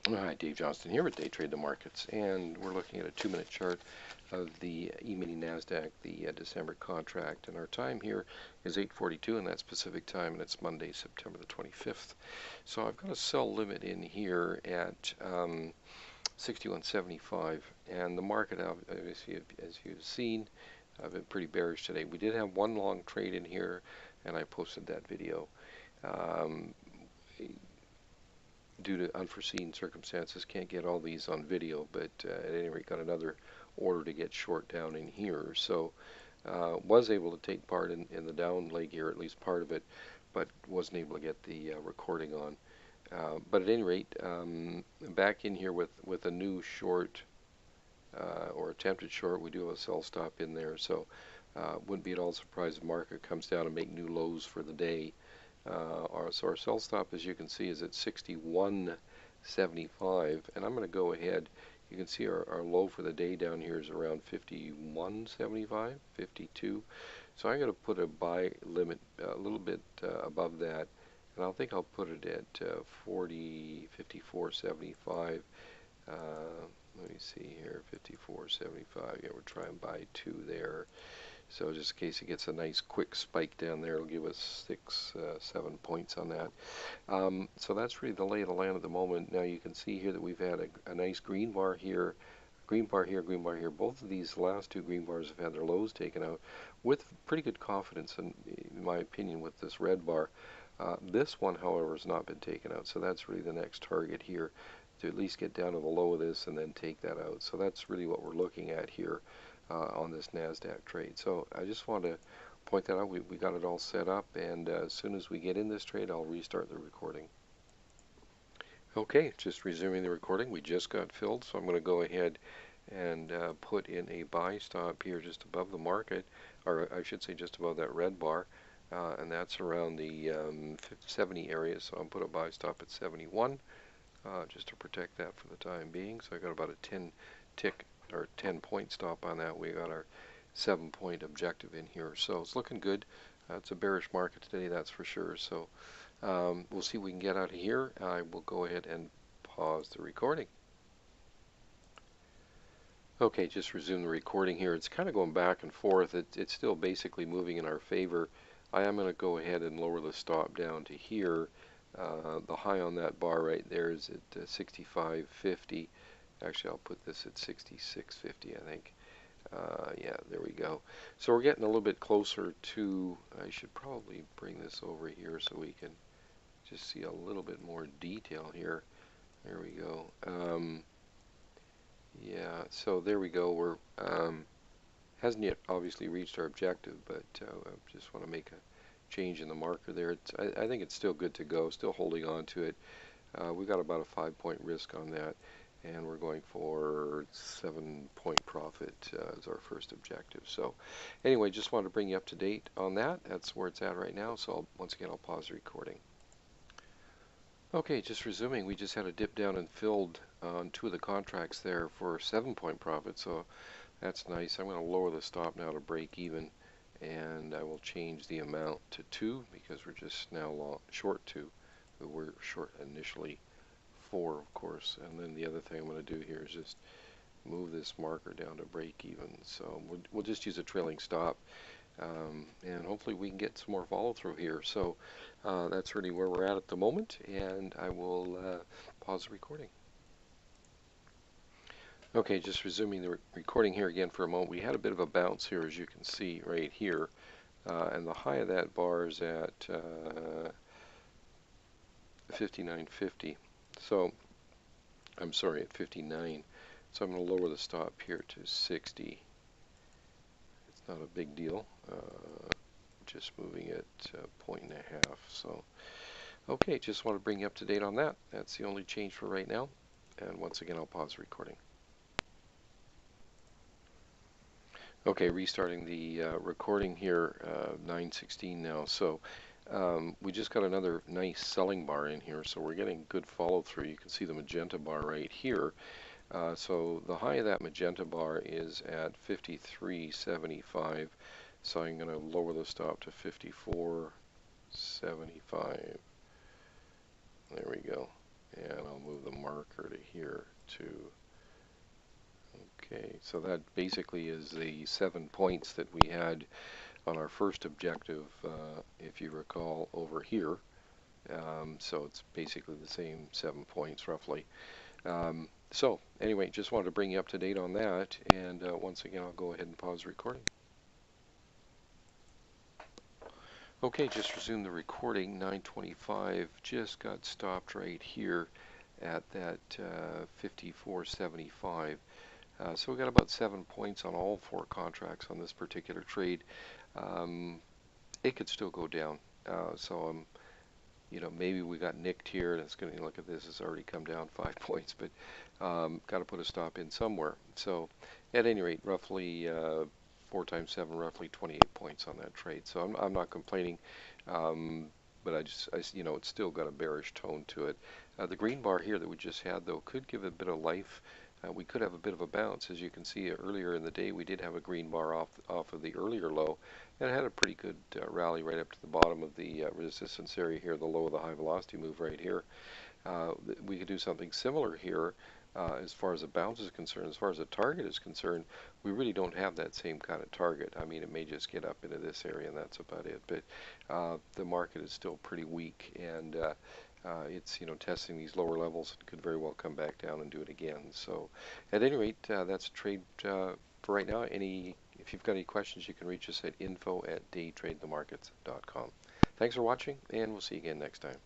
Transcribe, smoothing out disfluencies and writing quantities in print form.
Hi, Dave Johnston here with Day Trade the Markets, and we're looking at a 2-minute chart of the emini Nasdaq, the December contract, and our time here is 8:42, and that's Pacific time, and it's Monday, September the 25th. So I've got a sell limit in here at 61.75, and the market, obviously, as you've seen, I've been pretty bearish today. We did have one long trade in here, and I posted that video. Um, Due to unforeseen circumstances, can't get all these on video, but at any rate got another order to get short down in here. So was able to take part in the down leg here, at least part of it, but wasn't able to get the recording on. But at any rate, back in here with a new short or attempted short. We do have a sell stop in there, so wouldn't be at all surprised if the market comes down and make new lows for the day. So our sell stop, as you can see, is at 61.75, and I'm going to go ahead. You can see our low for the day down here is around 51.75, 52. So I'm going to put a buy limit a little bit above that, and I think I'll put it at 54.75. Let me see here, 54.75. Yeah, we'll try and buy 2 there. So just in case it gets a nice quick spike down there, it'll give us 7 points on that. So that's really the lay of the land at the moment. Now you can see here that we've had a nice green bar here, green bar here, green bar here. Both of these last 2 green bars have had their lows taken out with pretty good confidence, in my opinion, with this red bar. This one, however, has not been taken out, so that's really the next target here, to at least get down to the low of this and then take that out. So that's really what we're looking at here on this Nasdaq trade. So I just want to point that out. We got it all set up, and as soon as we get in this trade, I'll restart the recording. Okay, just resuming the recording. We just got filled, so I'm going to go ahead and put in a buy stop here just above the market, or I should say just above that red bar, and that's around the 70 area. So I'll put a buy stop at 71 just to protect that for the time being. So I got about a 10 tick or 10 point stop on that. We got our 7-point objective in here, so it's looking good. It's a bearish market today, that's for sure. So we'll see what we can get out of here. I will go ahead and pause the recording. Okay, just resume the recording here. It's kind of going back and forth. It's still basically moving in our favor. I am going to go ahead and lower the stop down to here. The high on that bar right there is at 65.50. Actually, I'll put this at 66.50, I think. Yeah, there we go. So we're getting a little bit closer to, I should probably bring this over here so we can just see a little bit more detail here. There we go. Yeah, so there we go. We're hasn't yet obviously reached our objective, but I just want to make a change in the marker there. I think it's still good to go, still holding on to it. We've got about a 5-point risk on that, and we're going for 7-point profit as our first objective. So anyway, just wanted to bring you up to date on that. That's where it's at right now. So once again, I'll pause the recording. Okay, just resuming. We just had a dip down and filled on 2 of the contracts there for 7-point profit. So that's nice. I'm going to lower the stop now to break even, and I will change the amount to 2 because we're just now short 2. We were short initially 4, of course. And then the other thing I'm going to do here is just move this marker down to break even. So we'll just use a trailing stop, and hopefully we can get some more follow through here. So that's really where we're at the moment, and I will pause the recording. Okay, just resuming the recording here again for a moment. We had a bit of a bounce here, as you can see right here, and the high of that bar is at 59.50. So I'm sorry, at 59. So I'm going to lower the stop here to 60. It's not a big deal. Just moving it a 1.5. So okay, just want to bring you up to date on that. That's the only change for right now. And once again, I'll pause the recording. Okay, restarting the recording here, 9:16 now. So we just got another nice selling bar in here, so we're getting good follow through. You can see the magenta bar right here. So the high of that magenta bar is at 53.75. So I'm going to lower the stop to 54.75. There we go. And I'll move the marker to here too. Okay, so that basically is the 7 points that we had on our first objective, if you recall, over here. So it's basically the same 7 points roughly. So anyway, just wanted to bring you up to date on that. And once again, I'll go ahead and pause recording. Okay, just resume the recording. 9:25 just got stopped right here at that 54.75. So we got about 7 points on all 4 contracts on this particular trade. It could still go down. So maybe we got nicked here, and it's going to look at this. It's already come down 5 points, but got to put a stop in somewhere. So at any rate, roughly 4 times 7, roughly 28 points on that trade. So I'm not complaining, but it's still got a bearish tone to it. The green bar here that we just had, though, could give a bit of life. We could have a bit of a bounce. As you can see, earlier in the day, we did have a green bar off of the earlier low, and it had a pretty good rally right up to the bottom of the resistance area here, the low of the high velocity move right here. We could do something similar here as far as a bounce is concerned. As far as a target is concerned, we really don't have that same kind of target. I mean, it may just get up into this area, and that's about it. But the market is still pretty weak, and it's testing these lower levels. It could very well come back down and do it again. So at any rate, that's a trade for right now. If you've got any questions, you can reach us at info@daytradethemarkets.com. Thanks for watching, and we'll see you again next time.